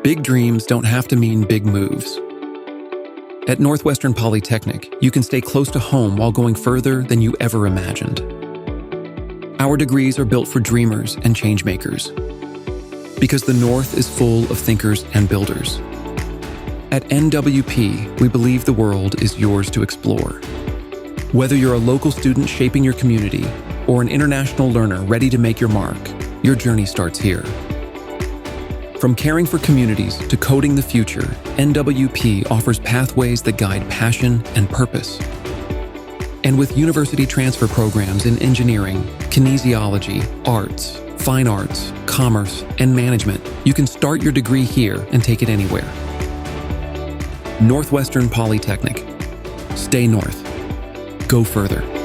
Big dreams don't have to mean big moves. At Northwestern Polytechnic, you can stay close to home while going further than you ever imagined. Our degrees are built for dreamers and changemakers. Because the North is full of thinkers and builders. At NWP, we believe the world is yours to explore. Whether you're a local student shaping your community or an international learner ready to make your mark, your journey starts here. From caring for communities to coding the future, NWP offers pathways that guide passion and purpose. And with university transfer programs in engineering, kinesiology, arts, fine arts, commerce, and management, you can start your degree here and take it anywhere. Northwestern Polytechnic. Stay north. Go further.